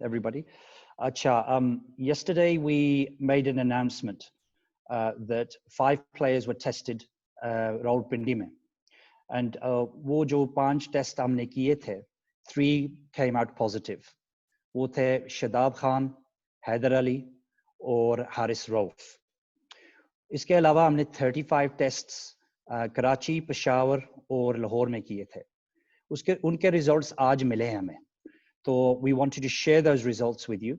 everybody. Acha, yesterday we made an announcement that 5 players were tested Rawalpindi mein. And वो जो 5 test हमने किए थे, 3 came out positive. वो थे शादाब खान, हैदर अली और हारिस रऊफ. इसके अलावा हमने 35 टेस्ट्स कराची, पेशावर और लाहौर में किए थे. उनके रिजल्ट्स आज मिले हैं हमें. So we wanted to share those results with you.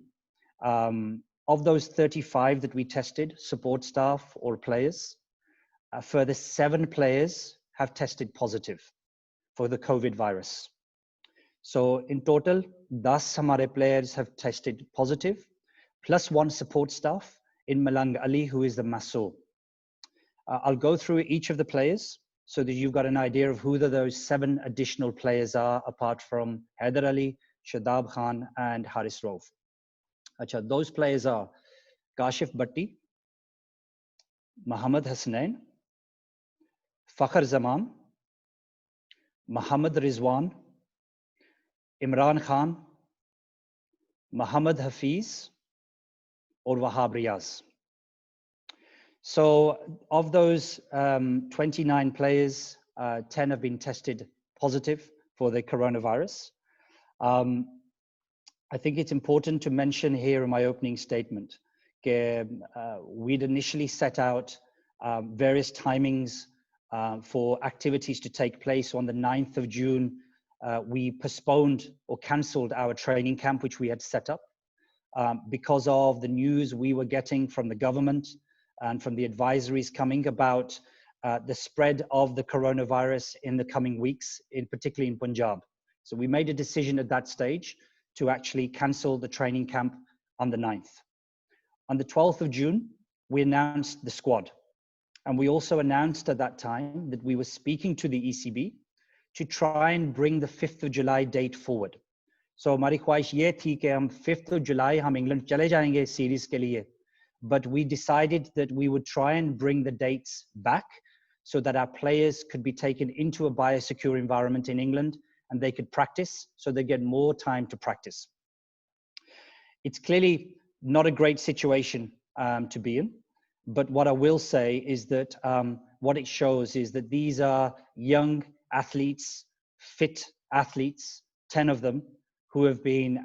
Of those 35 that we tested, support staff or players, a further 7 players have tested positive for the COVID virus. So in total, 10 hamare players have tested positive, plus 1 support staff in Malang Ali, who is the maso. I'll go through each of the players so that you've got an idea of who those 7 additional players are, apart from Haider Ali, Shadab Khan and Haris Rauf. Acha, those players are Kashif Bhatti, Muhammad Hasnain, Fakhr Zaman, Muhammad Rizwan, Imran Khan, Muhammad Hafiz, or Wahab Riaz. So of those 29 players, 10 have been tested positive for the coronavirus. I think it's important to mention here in my opening statement that we'd initially set out various timings for activities to take place. On the 9th of June, we postponed or cancelled our training camp, which we had set up because of the news we were getting from the government and from the advisories coming about the spread of the coronavirus in the coming weeks, particularly in Punjab. So we made a decision at that stage to actually cancel the training camp on the 9th. On the 12th of June, we announced the squad. And we also announced at that time that we were speaking to the ECB to try and bring the 5th of July date forward. So हमारी ख्वाहिश ये थी कि हम 5th of July हम England चले जाएंगे series के लिए. But we decided that we would try and bring the dates back so that our players could be taken into a biosecure environment in England and they could practice, so they get more time to practice. It's clearly not a great situation to be in, but what I will say is that what it shows is that these are young athletes, fit athletes, 10 of them, who have been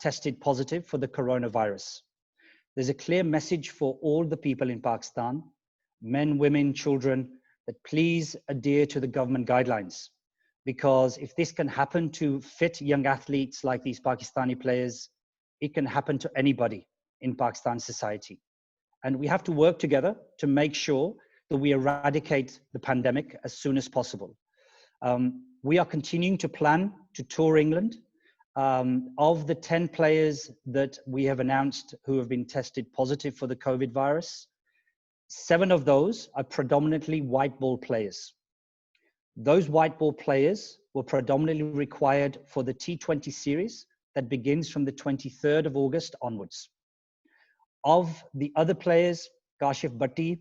tested positive for the coronavirus. There's a clear message for all the people in Pakistan, men, women, children, that please adhere to the government guidelines. Because if this can happen to fit young athletes like these Pakistani players, it can happen to anybody in Pakistan society. And we have to work together to make sure that we eradicate the pandemic as soon as possible. We are continuing to plan to tour England. Of the 10 players that we have announced who have been tested positive for the COVID virus, 7 of those are predominantly white ball players. Those white ball players were predominantly required for the T20 series that begins from the 23rd of August onwards. Of the other players, Kashif Bhatti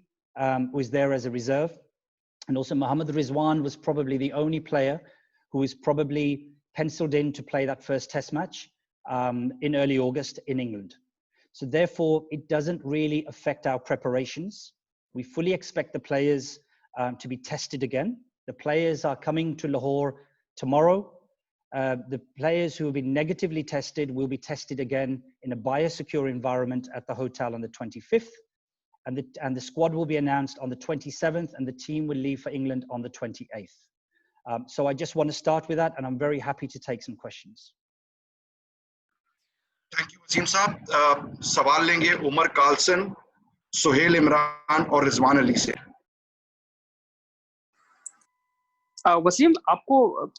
was there as a reserve, and also Muhammad Rizwan was probably the only player who is probably penciled in to play that first test match in early August in England. So therefore, it doesn't really affect our preparations. We fully expect the players to be tested again. The players are coming to Lahore tomorrow. The players who have been negatively tested will be tested again in a biosecure environment at the hotel on the 25th. And the squad will be announced on the 27th, and the team will leave for England on the 28th. So I just want to start with that, and I'm very happy to take some questions. Thank you, Wasim साहब. सवाल लेंगे Umar Carlsen, Suhail Imran और रिजवान अली से. वसीम, आपको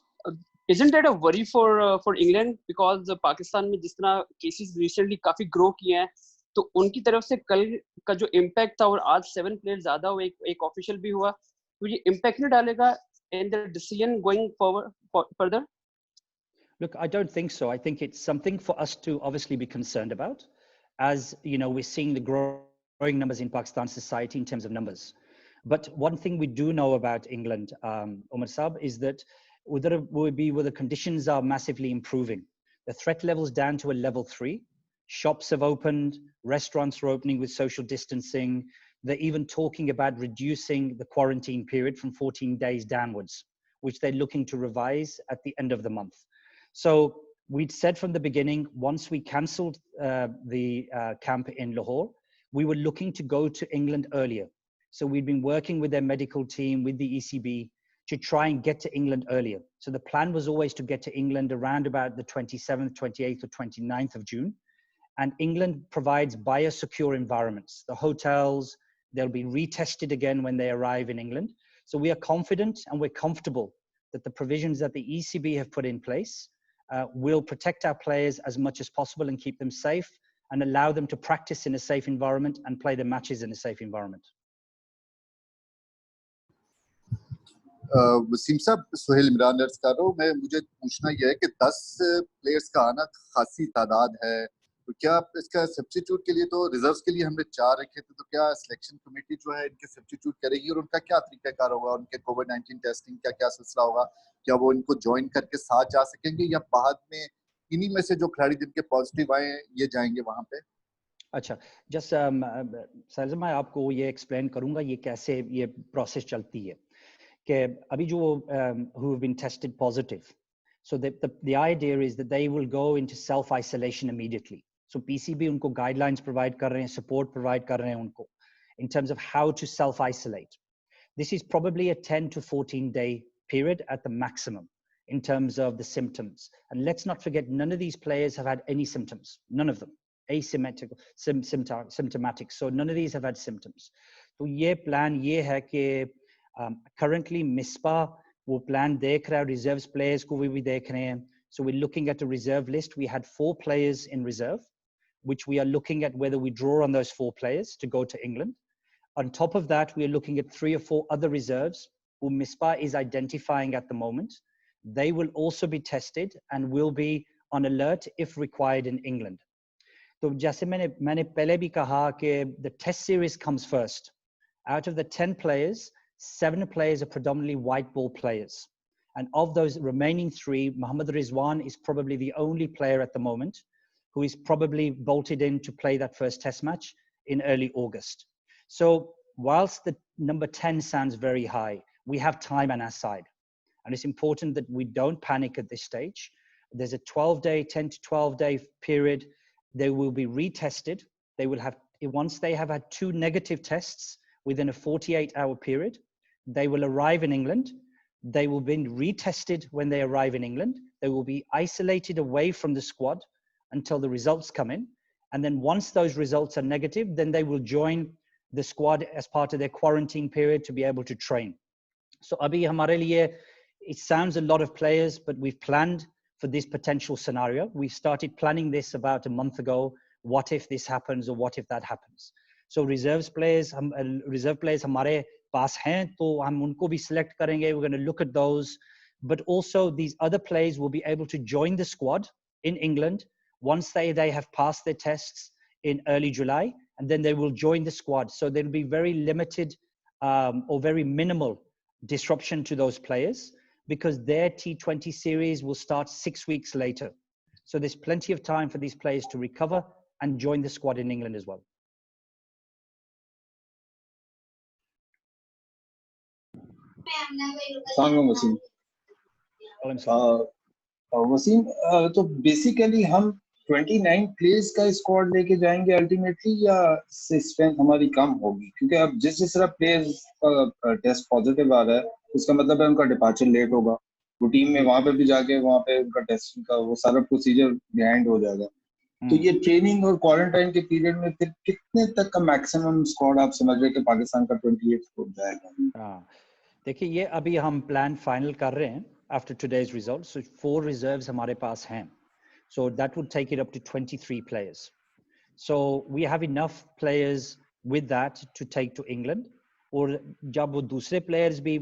isn't that a worry for England, because Pakistan में जिस तरह cases recently काफी grow किए हैं, तो उनकी तरफ से कल का जो impact था और आज 7 players ज़्यादा हुए, एक official भी हुआ, तो ये impact नहीं डालेगा in the decision going forward further? Look, I don't think so. I think it's something for us to obviously be concerned about. As you know, we're seeing the growing numbers in Pakistan society in terms of numbers. But one thing we do know about England, Umar Saab, is that where the conditions are massively improving. The threat level's down to a level 3. Shops have opened, restaurants are opening with social distancing. They're even talking about reducing the quarantine period from 14 days downwards, which they're looking to revise at the end of the month. So we'd said from the beginning, once we cancelled the camp in Lahore, we were looking to go to England earlier. So we'd been working with their medical team, with the ECB, to try and get to England earlier. So the plan was always to get to England around about the 27th, 28th, or 29th of June. And England provides biosecure environments. The hotels, they'll be retested again when they arrive in England. So we are confident and we're comfortable that the provisions that the ECB have put in place will protect our players as much as possible and keep them safe and allow them to practice in a safe environment and play their matches in a safe environment. Wasim साहब, सुहेल इमरान अर्ज कर रहा हूँ मैं, मुझे पूछना यह है कि 10 प्लेयर्स का आना खासी तादाद है, तो क्या इसका सब्स्टिट्यूट के लिए, तो रिजर्व्स के लिए हमने 4 रखे थे, तो क्या सिलेक्शन कमेटी जो है इनके सब्स्टिट्यूट करेगी और उनका क्या तरीकाकार होगा, उनके कोविड-19 टेस्टिंग का क्या सिलसिला होगा, क्या वो इनको ज्वाइन करके साथ जा सकेंगे या बाद में इन्हीं में से जो खिलाड़ी जिनके पॉजिटिव आए ये जाएंगे वहां पे? अच्छा, जस्ट सर मैं आपको ये एक्सप्लेन करूंगा ये कैसे ये प्रोसेस चलती है कि अभी जो who have been tested positive, so the idea is that they will go into self isolation immediately. So PCB उनको guidelines provide कर रहे हैं, support provide कर रहे हैं उनको in terms of how to self isolate. This is probably a 10 to 14 day period at the maximum in terms of the symptoms. And let's not forget, none of these players have had any symptoms, none of them. Asymmetrical, symptomatic. So none of these have had symptoms. तो ये plan ये है कि currently MISPA वो plan देख रहा है, reserves players को भी देख रहे हैं. So we're looking at a reserve list. We had 4 players in reserve, which we are looking at whether we draw on those 4 players to go to England. On top of that, we are looking at 3 or 4 other reserves who MISPA is identifying at the moment. They will also be tested and will be on alert if required in England. तो जैसे मैंने पहले भी कहा कि the test series comes first. Out of the 10 players, 7 players are predominantly white ball players. And of those remaining 3, Mohammad Rizwan is probably the only player at the moment who is probably bolted in to play that first test match in early August. So whilst the number 10 sounds very high, we have time on our side. And it's important that we don't panic at this stage. There's a 12-day, 10 to 12-day period. They will be retested. They will have, once they have had 2 negative tests within a 48-hour period, they will arrive in England. They will be retested when they arrive in England. They will be isolated away from the squad until the results come in. And then once those results are negative, then they will join the squad as part of their quarantine period to be able to train. So abhi hamare liye, it sounds a lot of players, but we've planned for this potential scenario. We started planning this about a month ago. What if this happens or what if that happens? So reserve players हमारे पास हैं, तो हम उनको भी select करेंगे. We're going to look at those. But also these other players will be able to join the squad in England once they have passed their tests in early July, and then they will join the squad. So there'll be very limited or very minimal disruption to those players, because their T20 series will start 6 weeks later. So there's plenty of time for these players to recover and join the squad in England as well. Wasim, तो basically हम 29 players का squad लेके जाएंगे ultimately, या strength हमारी कम होगी? क्योंकि अब जिस तरह प्लेयर्स का टेस्ट पॉजिटिव आ रहा है, उसका मतलब है उनका डिपार्चर लेट होगा. वो टीम में वहां पे भी जाके वहां पे उनका टेस्टिंग का वो सारा प्रोसीजर बिहाइंड हो जाएगा. तो ये ट्रेनिंग और क्वारंटाइन के पीरियड में फिर कितने तक का मैक्सिमम स्क्वाड आप समझ रहे हैं कि पाकिस्तान का 28 हो जाएगा? देखिए, ये अभी हम प्लान फाइनल कर रहे हैं आफ्टर टुडेज रिजल्ट. सो 4 रिजर्व्स हमारे पास हैं. So that would take it up to 23 players. So we have enough players with that to take to England. और जब वो दूसरे players भी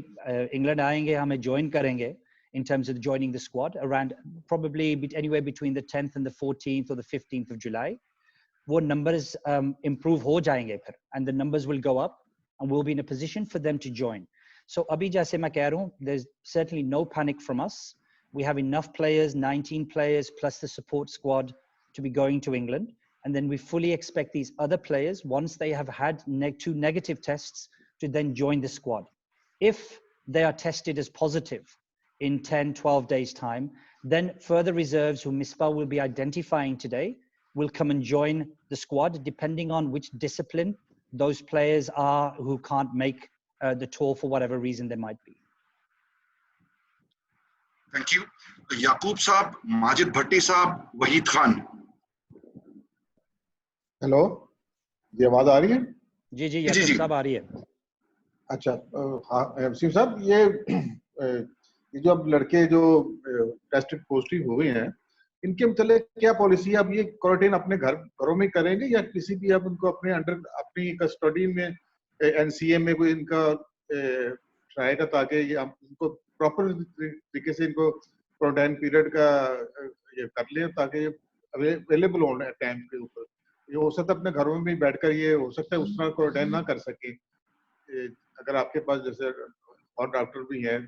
England आएंगे, हमें join करेंगे in terms of joining the squad around probably anywhere between the 10th and the 14th or the 15th of July. वो numbers improve हो जाएंगे फिर, and the numbers will go up and we'll be in a position for them to join. So अभी जैसे मैं कह रहा हूँ, there's certainly no panic from us. we have enough players, 19 players plus the support squad to be going to England. And then we fully expect these other players, once they have had 2 negative tests, to then join the squad. If they are tested as positive in 10, 12 days time, then further reserves who Misbah will be identifying today will come and join the squad, depending on which discipline those players are who can't make the tour for whatever reason there might be. Thank you. Yaqub Saab, Majid Bhatti Saab, Wahid Khan. Hello जी, आवाज आ रही है? जी जी याकूब साहब आ रही है। अच्छा, हाँ वसीम साहब, ये जो अब लड़के जो टेस्ट पॉजिटिव हुए हैं, इनके मतलब क्या पॉलिसी है? अब ये क्वारंटाइन अपने घरों में करेंगे या किसी भी अब उनको अपने अंडर अपनी कस्टडी में एनसीए में कोई इनका रहेगा, ताकि ये इनको प्रॉपर तरीके से इनको क्वारंटाइन पीरियड का ये कर ले, ताकि अवेलेबल हो टाइम के ऊपर। ये हो सकता है अपने घरों में भी बैठकर ये हो सकता है उस तरह क्वारंटाइन ना कर सके। अगर आपके पास जैसे और डॉक्टर भी हैं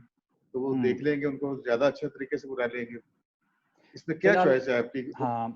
तो वो देख लेंगे, उनको ज्यादा अच्छे तरीके से बुला लेंगे। इसमें क्या चॉइस है आपकी? हाँ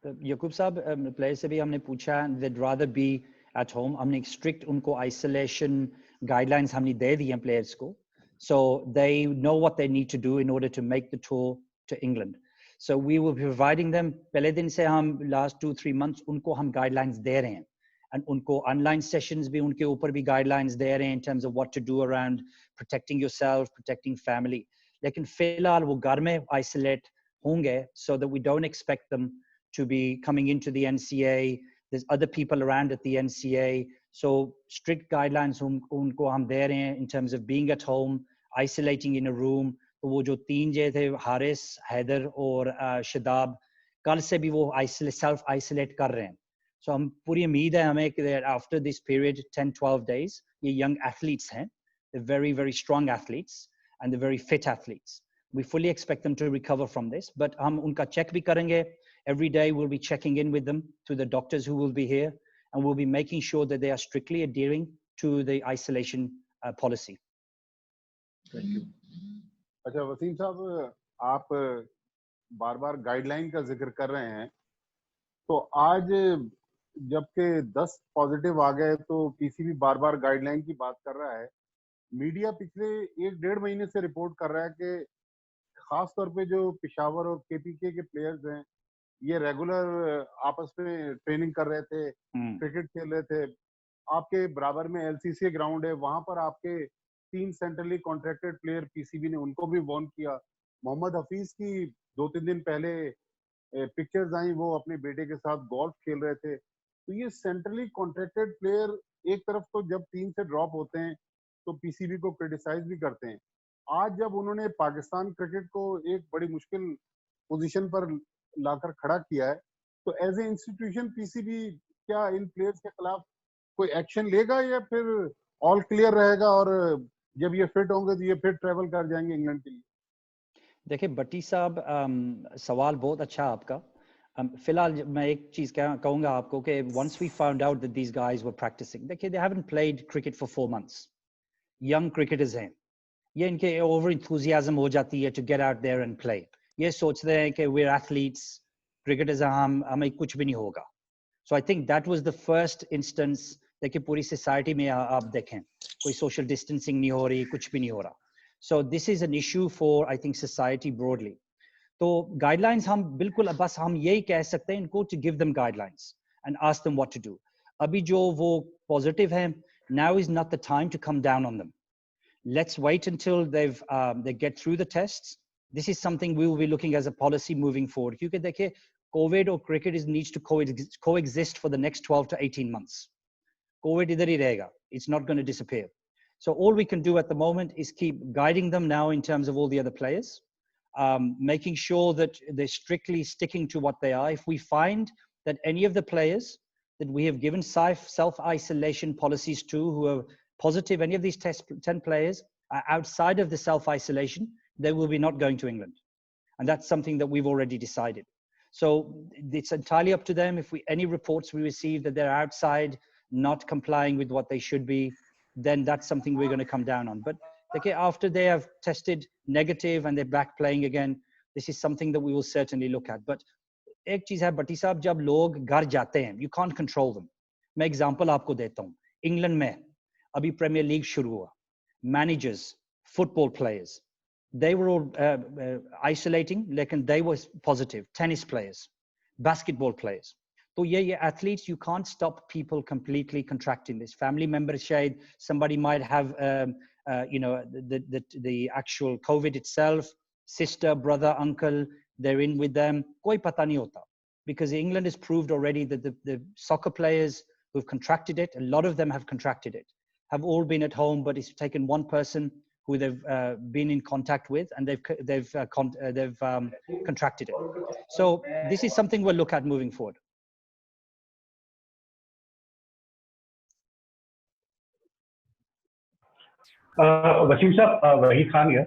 याकूब साहब, प्लेयर से भी हमने पूछा, they'd rather be at home. हमने स्ट्रिक्ट उनको आइसोलेशन गाइडलाइंस हमने दे दी हैं प्लेयर्स को, so they know what they need to do in order to make the tour to England. So we will be providing them, पहले दिन से हम last 2-3 months उनको हम guidelines दे रहे हैं, and उनको online sessions भी उनके ऊपर भी guidelines दे रहे हैं in terms of what to do around protecting yourself, protecting family. लेकिन फिलहाल वो घर में isolate होंगे, so that we don't expect them to be coming into the NCA. There's other people around at the NCA, so strict guidelines उनको हम दे रहे हैं in terms of being at home, isolating in a room. तो वो जो 3 जे थे, हारिस, हैदर और शदाब, कल से भी वो सेल्फ आइसोलेट कर रहे हैं। So हम पूरी उम्मीद है हमें कि after this period 10-12 days, ये young athletes हैं, they're very very strong athletes and they're very fit athletes. We fully expect them to recover from this, but हम उनका check भी करेंगे. Every day we'll be checking in with them through the doctors who will be here, and we'll be making sure that they are strictly adhering to the isolation policy. Thank you. अच्छा वसीम साहब, आप बार-बार guideline का जिक्र कर रहे हैं, तो आज जबकि 10 पॉजिटिव आ गए तो पीसीबी बार-बार गाइडलाइन की बात कर रहा है। मीडिया पिछले 1-1.5 महीने से रिपोर्ट कर रहा है कि खास तौर पे जो पेशावर और केपीके के प्लेयर्स हैं, ये रेगुलर आपस में ट्रेनिंग कर रहे थे, क्रिकेट खेल रहे थे। आपके बराबर में एलसीसी ग्राउंड है, वहां पर आपके 3 सेंट्रली कॉन्ट्रैक्टेड प्लेयर पीसीबी ने उनको भी वार्न किया। मोहम्मद हफीज की 2-3 दिन पहले पिक्चर्स आई, वो अपने बेटे के साथ गोल्फ खेल रहे थे। तो ये सेंट्रली कॉन्ट्रैक्टेड प्लेयर एक तरफ तो जब टीम से ड्रॉप होते हैं तो पीसीबी को क्रिटिसाइज भी करते हैं। आज जब उन्होंने पाकिस्तान क्रिकेट को एक बड़ी मुश्किल पोजीशन पर लाकर खड़ा किया है, तो एज ए इंस्टीट्यूशन पीसीबी क्या इन प्लेयर्स के खिलाफ कोई एक्शन लेगा या फिर ऑल क्लियर रहेगा और जब ये फिट होंगे तो ये फिर ट्रैवल कर जाएंगे इंग्लैंड के लिए? देखिए भट्टी साहब, सवाल बहुत अच्छा आपका। फिलहाल मैं एक चीज कहूंगा आपको कि once we found out that these guys were practicing, देखिए they haven't played cricket for 4 months. Young cricketers हैं, ये इनके over enthusiasm हो जाती है to get out there and play. ये सोचते हैं कि we're athletes, cricketers हैं, हमें कुछ भी नहीं होगा. So I think that was the first instance। देखिए पूरी society में आप देखें कोई social distancing नहीं हो रही, कुछ भी नहीं हो रहा। So this is an issue for I think society broadly. तो guidelines हम बिल्कुल बस हम यही कह सकते हैं इनको to give them guidelines and ask them what to do. अभी जो वो positive हैं, now is not the time to come down on them. Let's wait until they get through the tests. This is something we will be looking as a policy moving forward. क्योंकि देखिए COVID और cricket needs to coexist for the next 12 to 18 months. COVID idhar hi rahega. It's not going to disappear. So all we can do at the moment is keep guiding them now in terms of all the other players, making sure that they're strictly sticking to what they are. If we find that any of the players that we have given self-isolation policies to who are positive, any of these 10 players are outside of the self-isolation, they will be not going to England. And that's something that we've already decided. So it's entirely up to them. If any reports we receive that they're outside, not complying with what they should be, then that's something we're going to come down on. But okay, after they have tested negative and they're back playing again, this is something that we will certainly look at. But एक चीज है भट्टी साहब, जब लोग घर जाते हैं, you can't control them. मैं एग्जांपल आपको देता हूँ. इंग्लैंड में अभी प्रीमियर लीग शुरू हुआ. Managers, football players, they were all isolating, लेकिन they were positive. Tennis players, basketball players. So yeah, athletes, you can't stop people completely contracting this. Family members shade, somebody might have, you know, the actual COVID itself, sister, brother, uncle, they're in with them. Koi pata nahi hota. Because England has proved already that the soccer players who've contracted it, a lot of them have contracted it, have all been at home, but it's taken one person who they've been in contact with, and they've contracted it. So this is something we'll look at moving forward. Wasim साहब, वहीद खान है।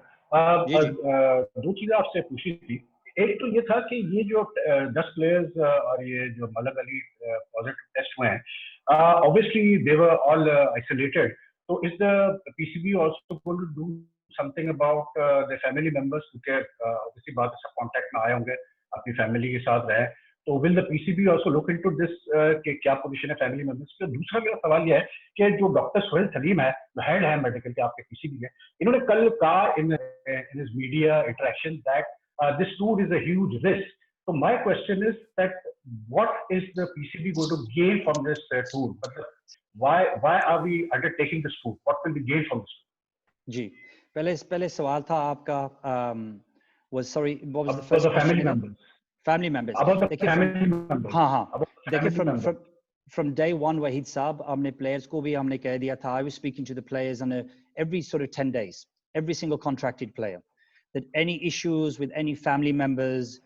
दो चीजें आपसे पूछी थी। एक तो ये था कि ये जो 10 प्लेयर्स और ये जो मलक अली पॉजिटिव टेस्ट हुए हैं, obviously they were all isolated. So is the PCB also going to do something about the family members क्योंकि obviously बाद सब कांटेक्ट में आए होंगे, अपनी फैमिली के साथ रहे, तो will the PCB also look into this कि क्या पोजीशन है फैमिली मेंबर्स की? दूसरा मेरा सवाल यह है कि जो डॉक्टर सोहेल सलीम है, हेड है मेडिकल के आपके PCB में, इन्होंने कल कहा in his media interaction that this tour is a huge risk. So my question is that what is the PCB going to gain from this tour? Why are we undertaking this tour? What will be gained from this tour? जी, पहले सवाल था आपका was sorry, what was the first question? Family members. Family members. About the family members. हाँ. देखिए from day one, Wahid Saab, हमने players को भी हमने कह दिया था. I was speaking to the players on every sort of 10 days, every single contracted player, that any issues with any family members,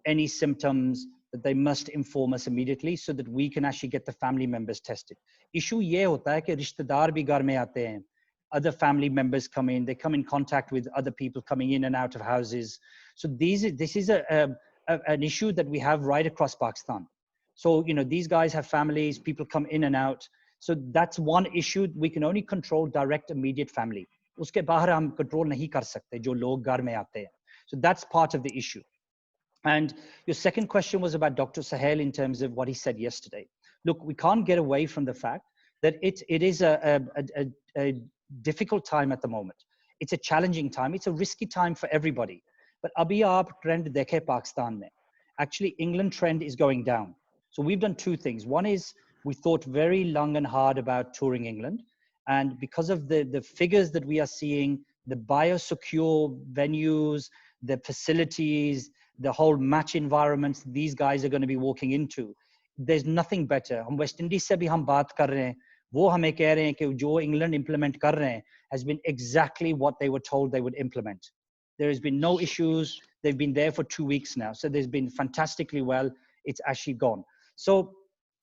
any symptoms, that they must inform us immediately so that we can actually get the family members tested. Issue ये होता है कि रिश्तेदार भी घर में आते हैं. Other family members come in, they come in contact with other people coming in and out of houses. So this is an issue that we have right across Pakistan. So, you know, these guys have families, people come in and out. So that's one issue. We can only control direct immediate family. उसके बाहर हम control नहीं कर सकते जो लोग घर में आते हैं. So that's part of the issue. And your second question was about Dr. Sohail in terms of what he said yesterday. Look, we can't get away from the fact that it is a difficult time at the moment. It's a challenging time. It's a risky time for everybody. But abhi aap trend dekhe Pakistan mein. Actually, England trend is going down. So we've done two things. One is we thought very long and hard about touring England. And because of the figures that we are seeing, the biosecure venues, the facilities, the whole match environments these guys are going to be walking into, there's nothing better. हम West Indies से भी हम बात कर रहे हैं, वो हमें कह रहे हैं कि जो England implement कर रहे हैं has been exactly what they were told they would implement. There has been no issues. They've been there for 2 weeks now. So there's been fantastically well. It's actually gone. So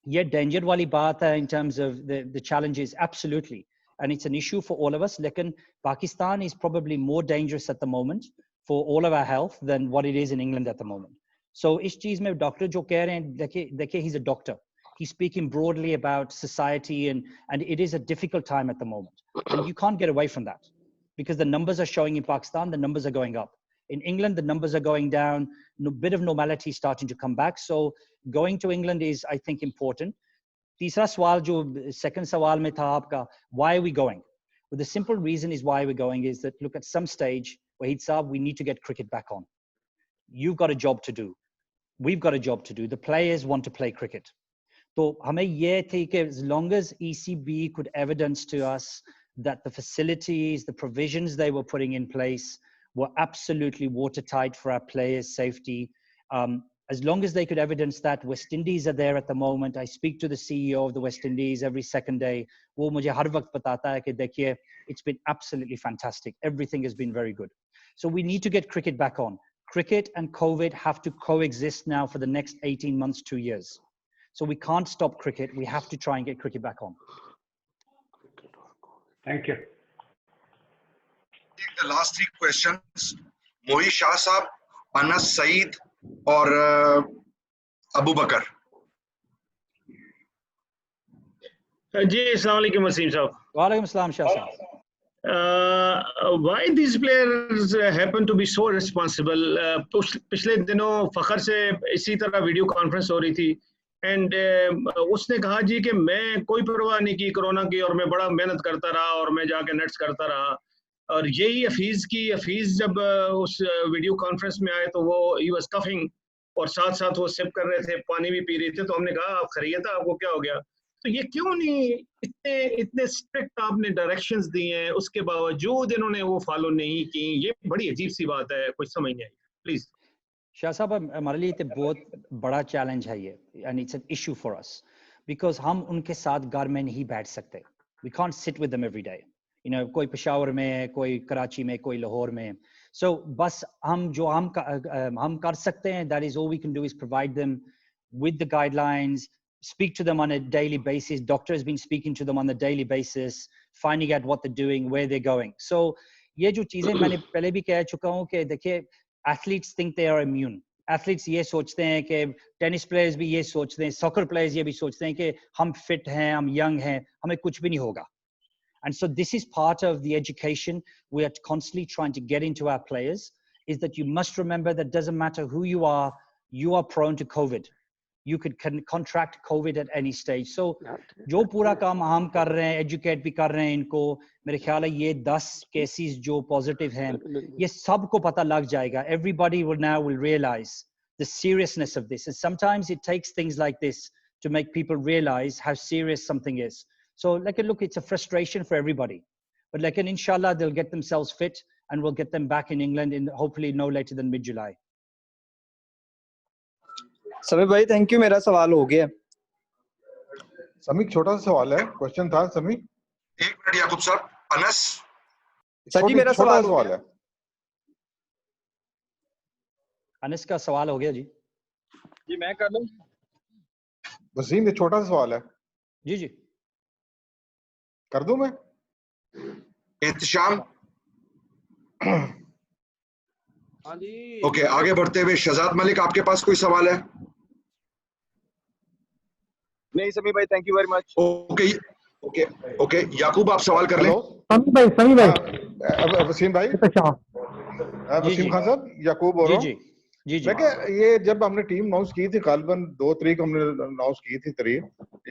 yeah, danger wali baat hai in terms of the challenges, absolutely. And it's an issue for all of us. Lekin Pakistan is probably more dangerous at the moment for all of our health than what it is in England at the moment. So is cheez mein doctor jo keh rahe hain, dekhiye he's a doctor. He's speaking broadly about society and it is a difficult time at the moment. And you can't get away from that because the numbers are showing in Pakistan, the numbers are going up. In England, the numbers are going down, a bit of normality starting to come back. So going to England is, I think, important. Teesra sawal jo second sawal mein tha aapka, why are we going? Well, the simple reason is why we're going is that, look, at some stage, Wahid Saab, we need to get cricket back on. You've got a job to do. We've got a job to do. The players want to play cricket. So hame ye thi ki as long as ECB could evidence to us that the facilities, the provisions they were putting in place were absolutely watertight for our players' safety. As long as they could evidence that, West Indies are there at the moment. I speak to the CEO of the West Indies every second day. वो मुझे हर वक्त बताता है कि देखिए, it's been absolutely fantastic. Everything has been very good. So we need to get cricket back on. Cricket and COVID have to coexist now for the next 18 months, 2 years. So we can't stop cricket. We have to try and get cricket back on. Thank you. The last 3 questions. Mohi Shah Saab, Anas Saeed, or Abu Bakar. जी, अस्सलाम वालेकुम वसीम साहब। वालेकुम अस्सलाम शाह साहब। why these players happen to be so responsible? पिछले दिनों फखर से इसी तरह वीडियो कॉन्फ्रेंस हो रही थी एंड उसने कहा जी कि मैं कोई परवाह नहीं की कोरोना की और मैं बड़ा मेहनत करता रहा और मैं जाके नेट्स करता रहा। और यही हफीज जब उस वीडियो कॉन्फ्रेंस में आए तो वो ही वाज कफिंग और साथ साथ वो सिप कर रहे थे, पानी भी पी रहे थे। तो हमने कहा आप खैरियत है, आपको क्या हो गया? तो ये क्यों नहीं इतने स्ट्रिक्ट आपने डायरेक्शंस दिए हैं, उसके बावजूद इन्होंने वो फॉलो नहीं की? ये बड़ी अजीब सी बात है, कुछ समझ नहीं आई। प्लीज शाह साहब, हमारे लिए तो बहुत बड़ा चैलेंज है ये, and it's an issue for us because हम उनके साथ घर में नहीं बैठ सकते। We can't sit with them every day, you know, कोई पेशावर में, कोई कराची में, कोई लाहौर में। सो बस हम जो हम कर सकते हैं, that is all we can do, is provide them with the guidelines, speak to them on a daily basis. Doctor has been speaking to them on a daily basis, finding out what they're doing, where they're going. So ये जो चीजें मैंने पहले भी कह चुका हूँ कि देखिए, athletes think they are immune. Athletes ये सोचते हैं कि टेनिस प्लेयर्स भी ये सोचते हैं, सॉकर प्लेयर्स ये भी सोचते हैं कि हम फिट हैं, हम यंग हैं, हमें कुछ भी नहीं होगा. And so this is part of the education we are constantly trying to get into our players, is that you must remember that doesn't matter who you are prone to COVID. You could contract COVID at any stage. So जो पूरा काम हम कर रहे हैं, educate भी कर रहे हैं इनको, मेरे ख्याल है ये 10 cases जो positive हैं, ये सबको पता लग जाएगा. Everybody will realize the seriousness of this. And sometimes it takes things like this to make people realize how serious something is. So look, it's a frustration for everybody. But inshallah, they'll get themselves fit and we'll get them back in England in hopefully no later than mid-July. Sameer भाई thank you, मेरा सवाल हो गया। समीर छोटा सा सवाल है, question था समीर। एक मिनट याकूब साहब, अनस सर जी मेरा सवाल है। अनस का सवाल हो गया जी। जी मैं कर लूं? वसीम ये छोटा सा सवाल है। जी जी कर दूं मैं? एहतिशाम। हाँ जी। ओके, आगे बढ़ते हुए शहजाद मलिक, आपके पास कोई सवाल है? नहीं समीर भाई, thank you very much. Okay Yakub आप सवाल कर लें। समीर भाई वसीम भाई, वसीम खान साहब, याकूब बोल रहा हूं। जी मैं क्या, ये जब हमने टीम अनाउंस की थी, गालिबन 2 तारीख हमने अनाउंस की थी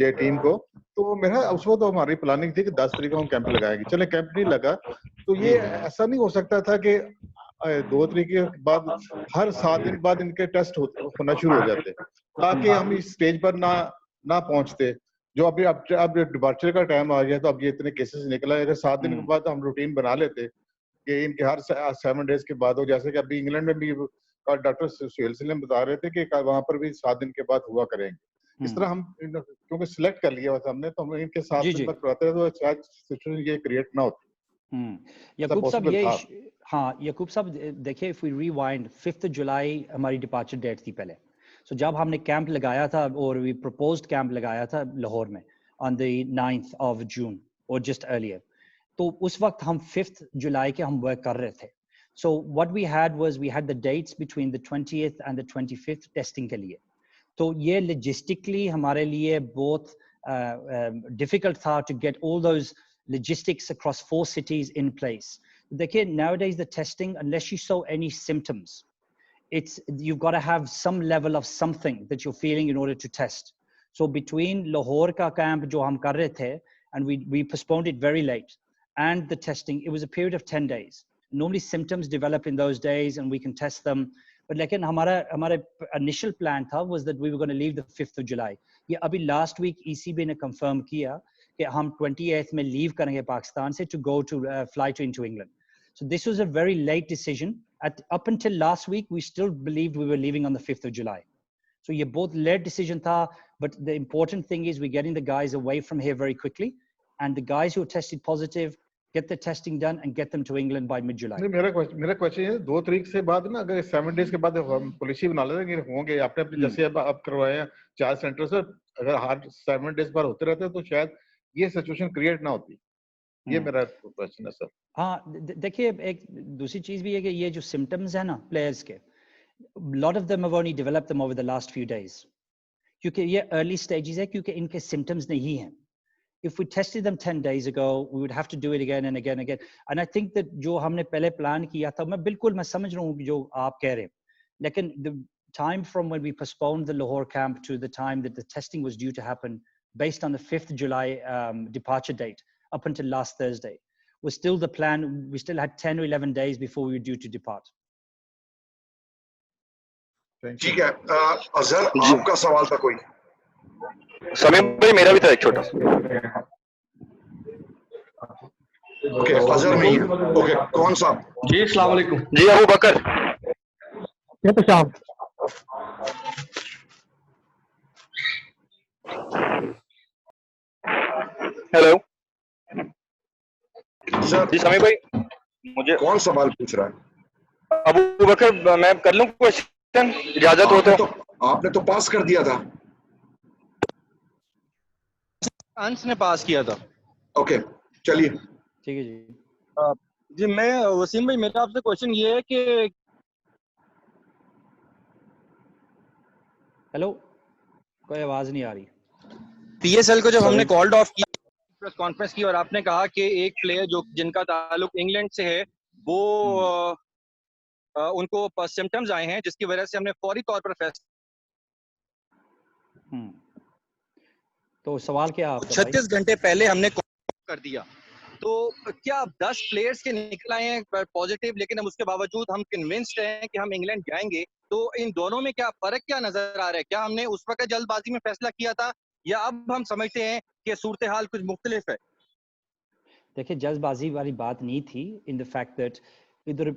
ये टीम को, तो मेरा उस वक्त तो हमारी प्लानिंग थी कि 10 तारीख को हम कैंप लगाएंगे। चले कैंप नहीं लगा, तो ये ऐसा नहीं हो सकता था कि 2 तारीख के बाद हर 7 दिन बाद इनके टेस्ट होना शुरू हो जाते, ताकि हम इस स्टेज पर ना पहुंचते। जो अभी अब डिपार्चर का टाइम आ गया, तो अब ये इतने केसेस निकला है। अगर 7 दिन के बाद हम रूटीन बना लेते कि इनके हर 7 डेज के बाद हो, जैसे कि अभी इंग्लैंड में भी डॉक्टर सुहेल सलीम बता रहे थे कि वहां पर भी 7 दिन के बाद हुआ करेंगे। इस तरह हम क्योंकि सिलेक्ट कर लिया हमने, तो हम इनके 7 दिन बाद करवाते हैं, तो शायद सिचुएशन ये क्रिएट ना होती। याकूब साहब ये हाँ याकूब साहब देखिए, इफ वी रिवाइंड 5 जुलाई हमारी डिपार्चर डेट थी पहले। सो जब हमने कैंप लगाया था और वी प्रपोज्ड कैंप लगाया था लाहौर में on the 9th of June और जस्ट अर्लियर, तो उस वक्त हम 5 जुलाई के हम वर्क कर रहे थे। So what we had the dates between the 20th and the 25th testing के लिए। तो ये logistically हमारे लिए बहुत difficult था to get all those logistics across 4 cities in place. देखिए, nowadays the testing, unless you show any symptoms, you've got to have some level of something that you're feeling in order to test. So between Lahore का camp जो हम कर रहे थे, and we postponed it very late, and the testing, it was a period of 10 days. Normally symptoms develop in those days and we can test them. But लेकिन हमारा initial plan था was that we were going to leave the 5th of July. ये अभी last week ECB ने confirm किया कि हम 28th में leave करेंगे पाकिस्तान से to go to fly into England. So this was a very late decision. Up until last week, we still believed we were leaving on the 5th of July. So ये बहुत late decision था, but the important thing is we're getting the guys away from here very quickly, and the guys who are tested positive, get the testing done and get them to England by mid-July. मेरा question है 2 तारीख से बाद ना, अगर 7 days के बाद हम पॉलिसी बना लेंगे होंगे आपने अपने जैसे अब करवाए हैं 4 सेंटर से, अगर हर 7 डेज बाद होते रहते तो शायद ये सिचुएशन क्रिएट ना होती। ये मेरा क्वेश्चन है सर। हाँ देखिए, एक दूसरी चीज भी है कि ये जो सिम्टम्स है ना प्लेयर्स के, lot of them have only developed them over the last few days, क्योंकि ये early stages है, क्योंकि इनके सिम्टम्स नहीं हैं। if we tested them 10 days ago, we would have to do it again and again and again. And I think that जो हमने पहले plan किया था, मैं समझ रहा हूँ जो आप कह रहे हैं, लेकिन the time from when we postponed the Lahore camp to the time that the testing was due to happen, based on the 5th July departure date, up until last Thursday, was still the plan. We still had 10 or 11 days before we were due to depart. ठीक है, अजहर आपका सवाल था कोई? समीम भाई मेरा भी था एक छोटा। ओके, अजहर नहीं है। ओके, कौन सा? जी अस्सलाम वालेकुम। जी अबू बकर। ये तो शाम। हेलो जी समीम भाई, मुझे कौन सवाल पूछ रहा है? अबू बकर, मैं कर लूं क्वेश्चन, इजाजत हो तो? आपने तो पास कर दिया था। अंश ने पास किया था। ओके, चलिए। ठीक है जी। जी मैं वसीम भाई, मेरा आपसे क्वेश्चन ये है कि हेलो, कोई आवाज नहीं आ रही। पीएसएल को जब हमने कॉल्ड ऑफ किया, प्रेस कॉन्फ्रेंस की, और आपने कहा कि एक प्लेयर जो जिनका ताल्लुक इंग्लैंड से है वो उनको सिम्टम्स आए हैं, जिसकी वजह से हमने फौरी तौर पर फैसला। तो सवाल क्या आपका? 36 घंटे पहले हमने कर दिया, तो क्या 10 प्लेयर्स के निकल आए हैं पॉजिटिव, लेकिन हम उसके बावजूद हम कन्विंस्ड हैं कि हम इंग्लैंड जाएंगे, तो इन दोनों में क्या फर्क क्या नजर आ रहा है? क्या हमने उस वक्त जल्दबाजी में फैसला किया था, या अब हम समझते हैं कि सूरत हाल कुछ मुख्तलिफ है? देखिए, जल्दबाजी वाली बात नहीं थी, इन द फैक्ट दैट इधर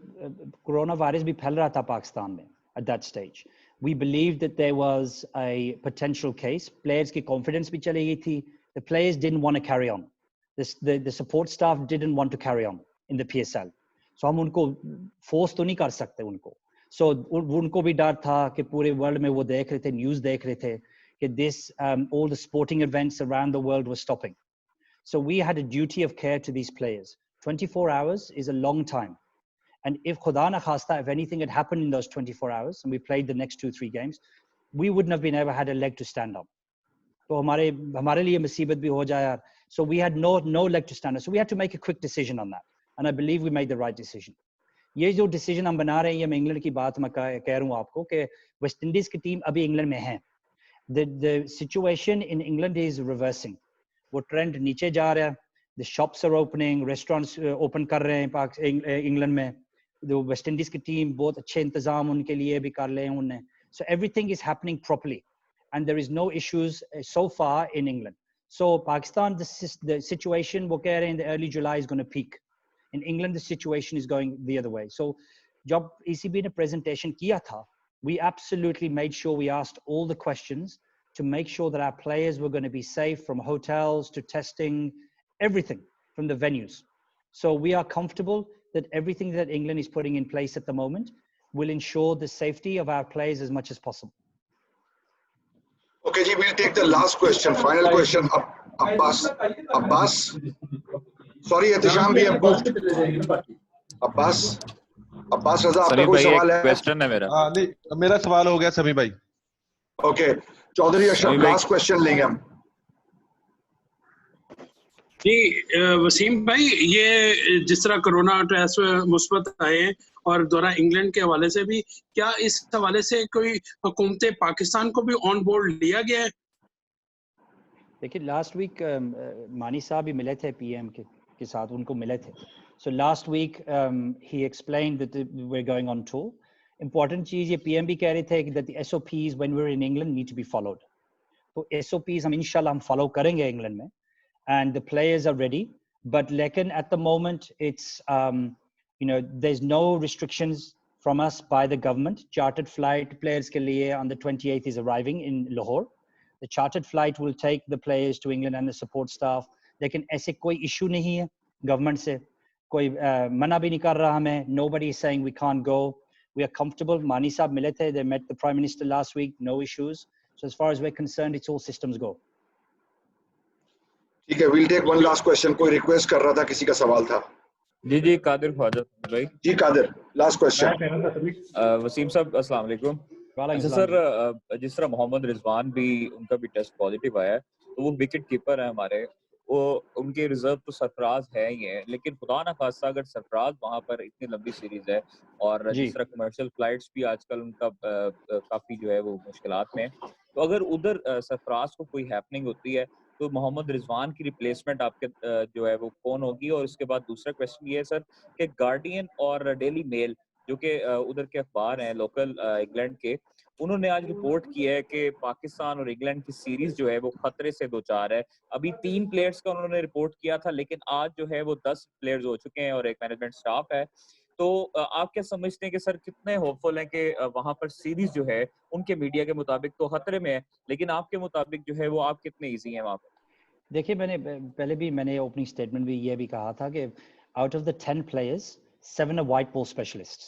कोरोना वायरस भी फैल रहा था पाकिस्तान में at that stage. We believed that there was a potential case. Players की confidence भी चली गई थी. The players didn't want to carry on. The support staff didn't want to carry on in the PSL. So हम उनको force तो नहीं कर सकते उनको. So उनको भी डर था कि पूरे वर्ल्ड में वो देख रहे थे, न्यूज़ देख रहे थे कि all the sporting events around the world were stopping. So we had a duty of care to these players. 24 hours is a long time. And if Khuda na khasta, if anything had happened in those 24 hours and we played the next 2-3 games, we wouldn't have been able had a leg to stand on. So हमारे लिए मुसीबत भी हो जाए. So we had no leg to stand on. So we had to make a quick decision on that. And I believe we made the right decision. ये जो decision हम बना रहे हैं, ये मैं इंग्लैंड की बात मैं कह रहा हूँ आपको कि वेस्ट इंडीज की टीम अभी इंग्लैंड में है. The situation in England is reversing. वो ट्रेंड नीचे जा रहा है. The shops are opening, restaurants open कर रहे हैं इंग्लैंड में. The West Indies की टीम बहुत अच्छे इंतजाम उनके लिए भी कर ले उन्हें. So everything is happening properly, and there is no issues so far in England. So Pakistan, the situation वो कह रहे हैं in the early July is going to peak. In England, the situation is going the other way. So जब ECB ने presentation किया था, we absolutely made sure we asked all the questions to make sure that our players were going to be safe, from hotels to testing, everything from the venues. So we are comfortable that everything that England is putting in place at the moment will ensure the safety of our players as much as possible. Okay, ji, we'll take the last question, final question. Abbas. Sorry, Ehtisham, we have moved. Abbas Raza, आपका कोई सवाल है? Question है मेरा। नहीं, मेरा सवाल हो गया सभी भाई। Okay, Chaudhry Ashraf, last question लेंगे हम। जी वसीम भाई, ये जिस तरह कोरोना टेस्ट मुस्बत आए हैं और दोबारा इंग्लैंड के हवाले से भी, क्या इस हवाले से कोई हुकूमत पाकिस्तान को भी ऑन बोर्ड लिया गया है? देखिए, लास्ट वीक मानी साहब भी मिले थे पीएम के साथ, उनको मिले थे. So last week he explained that we're going on tour. Important चीज ये पीएम भी कह रहे थे that the SOPs when we're in England need to be followed. तो SOPs हम इंशाल्लाह हम follow करेंगे इंग्लैंड में. And the players are ready, but lekin at the moment it's there's no restrictions from us by the government. Chartered flight players ke liye on the 28th is arriving in Lahore. The chartered flight will take the players to England and the support staff. Lekin aise koi issue nahi hai government se, koi mana bhi nahi kar raha hame. Nobody is saying we can't go. We are comfortable. Mani sahab mile the, they met the Prime Minister last week, no issues. So as far as we're concerned, it's all systems go. ठीक है, we'll take one last question. कोई request कर रहा था, किसी का सवाल था? जी कादिर ख्वाजा भाई। जी कादिर, लास्ट क्वेश्चन। वसीम साहब अस्सलाम वालेकुम। अच्छा सर, जिस तरह मोहम्मद रिजवान भी, उनका भी टेस्ट पॉजिटिव आया है, तो वो विकेट कीपर है हमारे, उनके रिजर्व तो सरफराज है ही है, लेकिन खुदा ना खास्ता अगर सरफराज वहां पर इतनी लंबी सीरीज है और जिस तरह कमर्शियल फ्लाइट्स भी आजकल उनका काफी जो है वो मुश्किलात में है, तो अगर उधर सरफराज को कोई हैपनिंग होती है तो मोहम्मद रिजवान की रिप्लेसमेंट आपके जो है वो कौन होगी? और उसके बाद दूसरा क्वेश्चन ये है सर कि गार्डियन और डेली मेल जो कि उधर के अखबार हैं लोकल इंग्लैंड के, उन्होंने आज रिपोर्ट किया है कि पाकिस्तान और इंग्लैंड की सीरीज जो है वो खतरे से दो चार है। अभी 3 प्लेयर्स का उन्होंने रिपोर्ट किया था, लेकिन आज जो है वो 10 प्लेयर्स हो चुके हैं और एक मैनेजमेंट स्टाफ है। तो आप क्या समझते हैं कि सर कितने होपफुल हैं कि वहां पर सीरीज जो है उनके मीडिया के मुताबिक तो खतरे में है, लेकिन आपके मुताबिक जो है वो आप कितने ईजी हैं वहां पर? देखिए, मैंने ओपनिंग स्टेटमेंट में ये भी कहा था कि out of the 10 players 7 are white ball specialists.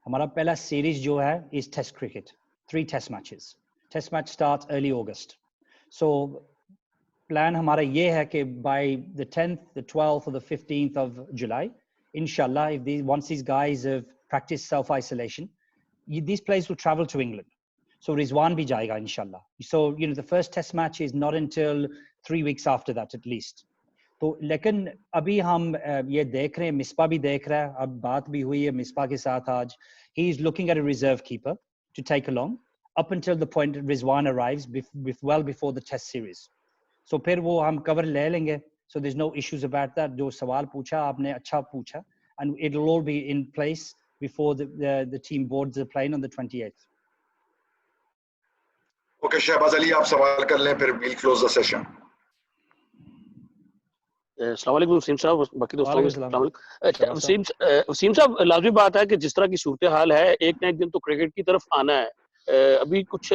हमारा पहला सीरीज जो है is test cricket, 3 test matches. Test match start early August. So plan हमारा ये है कि by the 10th, the 12th or the 15th of July, inshallah, if once these guys have practiced self-isolation, these players will travel to England. So Rizwan bhi jayega, inshallah. So, the first test match is not until 3 weeks after that at least. तो लेकिन अभी हम ये देख रहे हैं, मिसबा भी देख रहा है, अब बात भी हुई है मिसबा के साथ आज. He is looking at a reserve keeper to take along up until the point Rizwan arrives well before the test series. So फिर वो हम कवर ले लेंगे. So there's no issues about that. जो सवाल पूछा आपने अच्छा पूछा, and it'll all be in place before the team boards the plane on the 28th. Okay, Shahbaz Ali आप सवाल कर लें, फिर we'll close the session. अस्सलाम वालेकुम वसीम साहब, बाकी दोस्तों को अस्सलाम वालेकुम. वसीम साहब, लाजमी बात है कि जिस तरह की सूरत हाल है, एक ना एक दिन तो क्रिकेट की तरफ आना है. अभी कुछ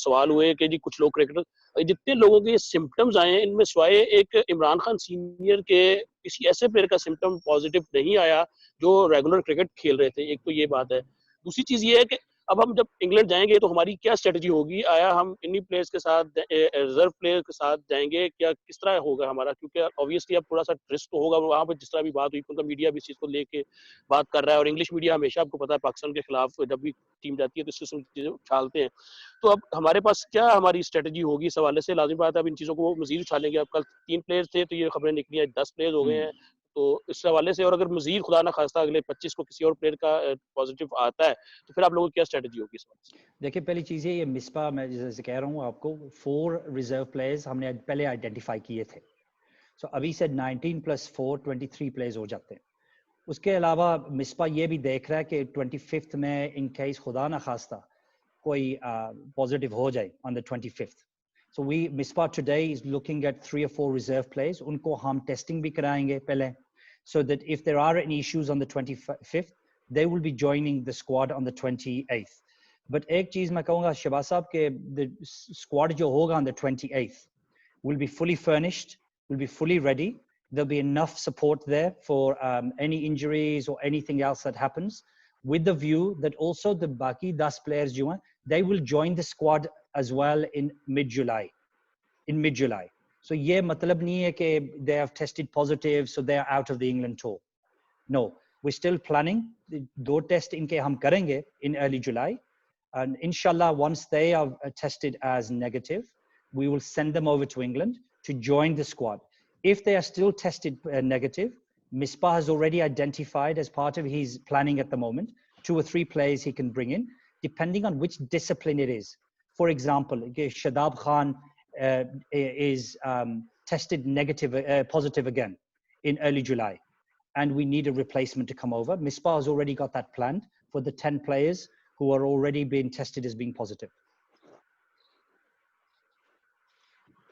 सवाल हुए कि जी कुछ लोग क्रिकेटर, जितने लोगों के सिम्टम्स आए हैं इनमें सिवाय एक इमरान खान सीनियर के किसी ऐसे प्लेयर का सिम्टम पॉजिटिव नहीं आया जो रेगुलर क्रिकेट खेल रहे थे. एक तो ये बात है. दूसरी चीज ये है कि अब हम जब इंग्लैंड जाएंगे तो हमारी क्या स्ट्रेटजी होगी? आया हम इन्हीं प्लेयर्स के साथ रिजर्व प्लेयर के साथ जाएंगे, क्या किस तरह होगा हमारा? क्योंकि ऑब्वियसली अब थोड़ा सा रिस्क तो होगा वहां पर. जिस तरह भी बात हुई, उनका मीडिया भी इस चीज को लेके बात कर रहा है, और इंग्लिश मीडिया हमेशा आपको पता है पाकिस्तान के खिलाफ जब भी टीम जाती है तो इस किस्म की चीजें उछालते हैं. तो अब हमारे पास क्या हमारी स्ट्रेटजी होगी इस हवाले से? लाजिम बात है अब इन चीजों को मजीद उछालेंगे. अब कल 3 प्लेयर्स थे तो ये खबरें निकली है 10 प्लेयर्स हो गए हैं. तो इस हवाले से, और अगर मजीद खुदा ना खास्ता अगले 25 को किसी और प्लेयर का पॉजिटिव आता है तो फिर आप लोगों की क्या स्ट्रेटजी होगी इस वक्त? देखिए, पहली चीज़ ये मिसबा, मैं जैसे कह रहा हूँ आपको, 4 रिजर्व प्लेयर्स हमने पहले आइडेंटिफाई किए थे. सो अभी से 19 + 4 23 प्लेयर्स हो जाते हैं. उसके अलावा मिसबा ये भी देख रहा है कि 25th में इन केस खुदा ना खास्ता कोई पॉजिटिव हो जाए on the 25th. So Misbah today is looking at 3 or 4 reserve players. उनको हम टेस्टिंग भी कराएंगे पहले, so that if there are any issues on the 25th, they will be joining the squad on the 28th. But एक चीज़ मैं कहूँगा शहबाज साहब के, the squad जो होगा on the 28th will be fully furnished, will be fully ready. There'll be enough support there for any injuries or anything else that happens, with the view that also the बाकी 10 players जो हैं, they will join the squad as well in mid-July. So ये मतलब नहीं है कि they have tested positive, so they are out of the England tour. No, we're still planning. 2 test इनके हम करेंगे in early July, and inshallah once they are tested as negative, we will send them over to England to join the squad. If they are still tested negative, Misbah has already identified as part of his planning at the moment 2 or 3 players he can bring in, depending on which discipline it is. For example, Shadab Khan is tested positive again in early July, and we need a replacement to come over. Misbah has already got that planned for the 10 players who are already being tested as being positive.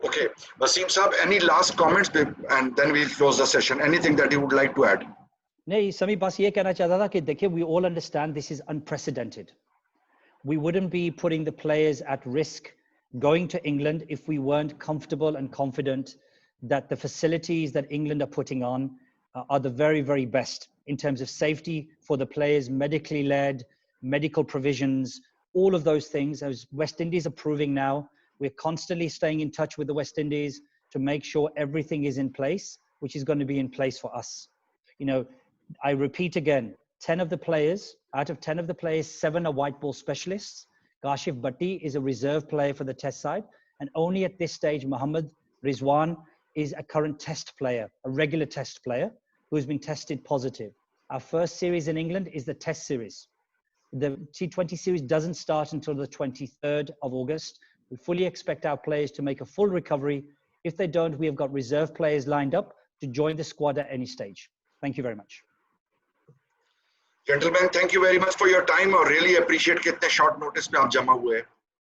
Okay, Wasim Saab, any last comments, and then we'll close the session. Anything that you would like to add? नहीं, समी बस ये कहना चाहता था कि देखिए, we all understand this is unprecedented. We wouldn't be putting the players at risk going to England if we weren't comfortable and confident that the facilities that England are putting on are the very, very best in terms of safety for the players, medically led, medical provisions, all of those things. As West Indies are proving now, we're constantly staying in touch with the West Indies to make sure everything is in place, which is going to be in place for us. You know, I repeat again, 10 of the players, out of 10 of the players, 7 are white ball specialists. Kashif Bhatti is a reserve player for the test side. And only at this stage, Mohammad Rizwan is a current test player, a regular test player who has been tested positive. Our first series in England is the test series. The T20 series doesn't start until the 23rd of August. We fully expect our players to make a full recovery. If they don't, we have got reserve players lined up to join the squad at any stage. Thank you very much. Gentlemen, thank you very much for your time. और really appreciate कि इतने short notice पे आप जमा हुए हैं.